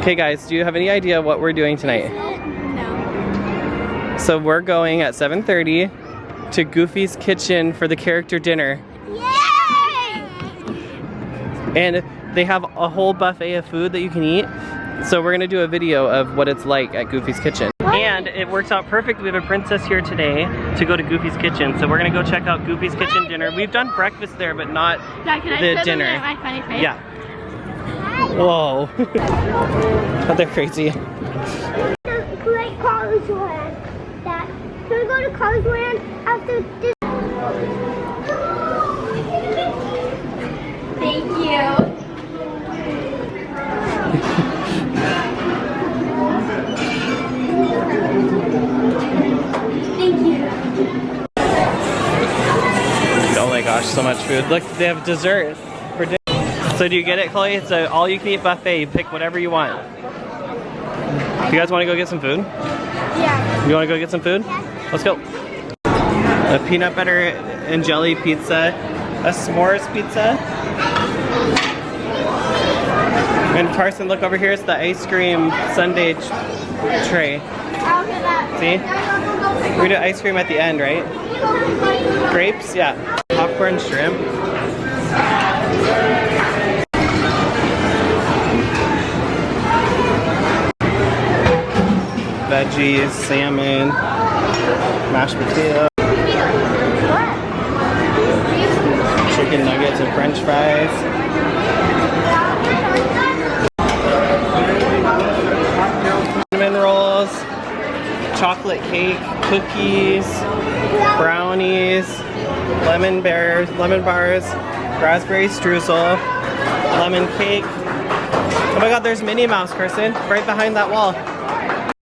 Okay guys, do you have any idea what we're doing tonight? No. So we're going at 7:30 to Goofy's Kitchen for the character dinner. Yay! And they have a whole buffet of food that you can eat. So we're gonna do a video of what it's like at Goofy's Kitchen. And it works out perfect. We have a princess here today to go to Goofy's Kitchen. So we're gonna go check out Goofy's Kitchen dinner. We've done breakfast there, but not the dinner. My funny face? Yeah. Whoa. But they're crazy. Great college land. That can we go to college land after this? Thank you. Thank you. Oh my gosh, so much food. Look, they have dessert for dinner. So do you get it, Chloe? It's an all-you-can-eat buffet. You pick whatever you want. You guys want to go get some food? Yeah. You want to go get some food? Yes. Let's go. A peanut butter and jelly pizza, a s'mores pizza. And Carson, look over here. It's the ice cream sundae tray. I'll get that. See? We do ice cream at the end, right? Grapes? Yeah. Popcorn, shrimp. Veggies, salmon, mashed potato, chicken nuggets and french fries. Cinnamon rolls, chocolate cake, cookies, brownies, lemon bars, raspberry streusel, lemon cake. Oh my god, there's Minnie Mouse, Carson, right behind that wall.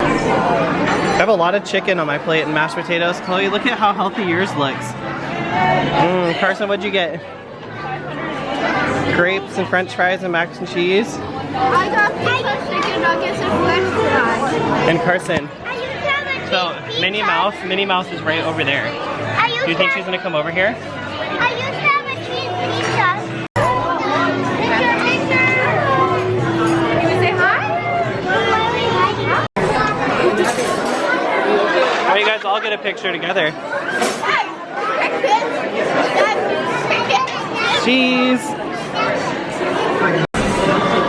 I have a lot of chicken on my plate and mashed potatoes. Chloe, look at how healthy yours looks. Carson, what'd you get? Grapes and french fries and mac and cheese. I got chicken nuggets and french fries. And Carson, I used to have a so Minnie Mouse is right over there. Do you think she's gonna come over here? I used to have a cheese pizza. Picture. You would say hi? Oh, you guys all get a picture together. Cheese.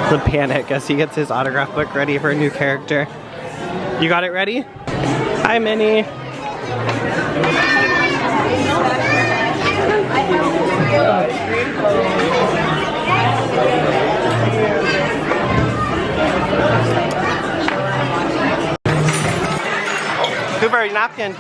The panic as he gets his autograph book ready for a new character. You got it ready? Hi, Minnie. Cooper, napkin.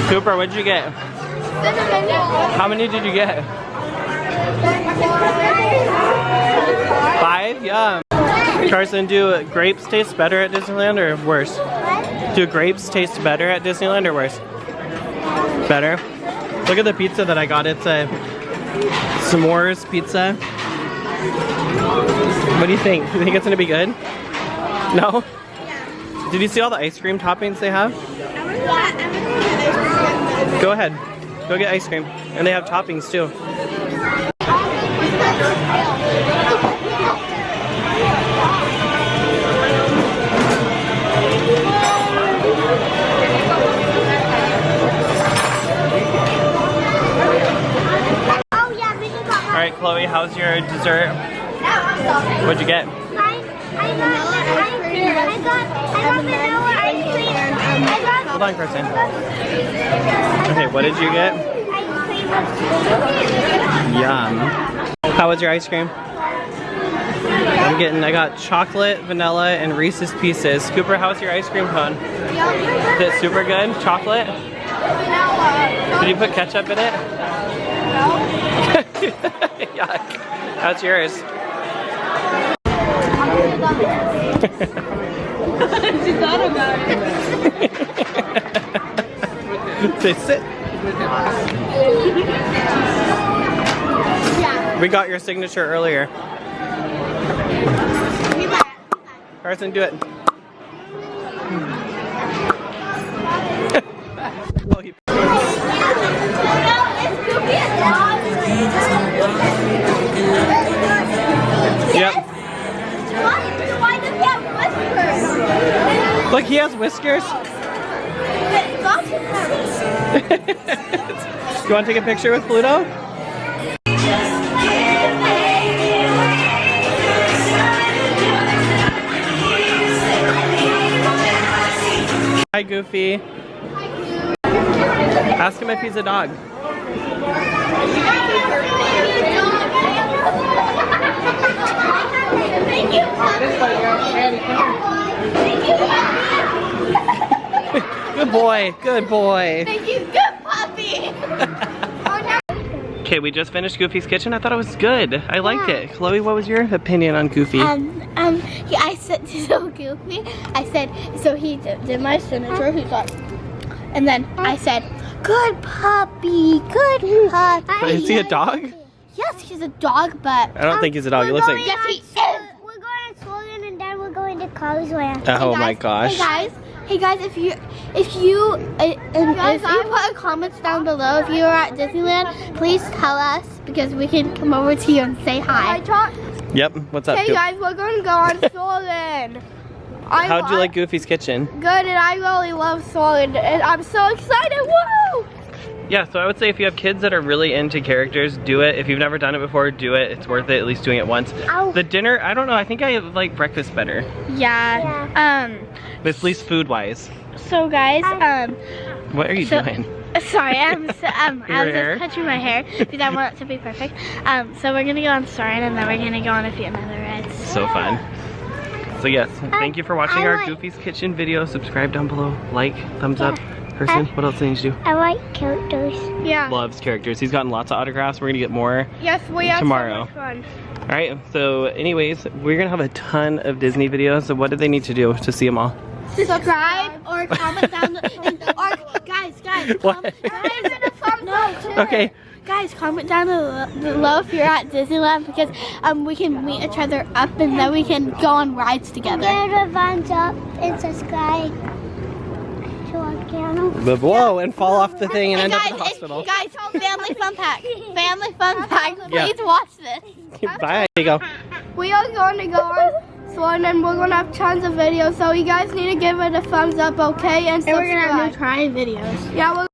Cooper, what'd you get? How many did you get? 5? Yum. Carson, do grapes taste better at Disneyland or worse? Do grapes taste better at Disneyland or worse? Better? Look at the pizza that I got. It's a s'mores pizza. What do you think? Do you think it's gonna be good? No? Did you see all the ice cream toppings they have? Go ahead. Go get ice cream. And they have toppings too. Alright, Chloe, how's your dessert? What'd you get? I got vanilla ice cream. Hold on, Kristen. Okay, what did you get? Yum. How was your ice cream? I got chocolate, vanilla, and Reese's Pieces. Cooper, how's your ice cream cone? Is it super good? Chocolate? Did you put ketchup in it? No. Yuck. How's yours? She thought about it. They sit. We got your signature earlier. Carson, do it. Well, he Yep. Why does he have whiskers? Look, he has whiskers. You want to take a picture with Pluto? Hi, Goofy. Ask him if he's a dog. Good boy, good boy. Thank you, good puppy. Okay, we just finished Goofy's Kitchen. I thought it was good. I liked it. Chloe, what was your opinion on Goofy? I said so Goofy. I said so he did my signature. He got, and then I said, "Good puppy, good puppy." Is he a dog? Yes, he's a dog, but I don't think he's a dog. He looks like. yes, he is. We're going to Swollen, and then we're going to College Land. Oh my gosh. Hey guys, if you put comments down below if you are at Disneyland, please tell us because we can come over to you and say hi. Yep. What's up? Hey guys, we're going to go on Swollen. How'd you like Goofy's Kitchen? Good, and I really love Swollen, and I'm so excited. Woo! Yeah, so I would say if you have kids that are really into characters, do it. If you've never done it before, do it. It's worth it, at least doing it once. Ow. The dinner, I don't know. I think I like breakfast better. Yeah. At least food-wise. So guys, What are you doing? sorry, I was hair? just touching my hair because I want it to be perfect. So we're gonna go on Soarin', and then we're gonna go on a few other rides. So fun. So yes, thank you for watching our Goofy's Kitchen video. Subscribe down below, like, thumbs up. Person, what else do you need to do? I like characters. Yeah. Loves characters. He's gotten lots of autographs. We're gonna get more Yes, we have tomorrow. so much fun. All right, so anyways, we're gonna have a ton of Disney videos. So what do they need to do to see them all? Subscribe or comment down or guys, What? Okay. Guys, comment down below if you're at Disneyland because we can meet each other up and then we can go on rides together. Give it a thumbs up and subscribe to our channel. Whoa, and fall off the thing and end up in the hospital. Guys, family fun pack. Family fun pack. Please watch this. Bye. Here you go. We are going to go on Swollen and we're going to have tons of videos, so you guys need to give it a thumbs up, okay? And subscribe. trying videos. Yeah,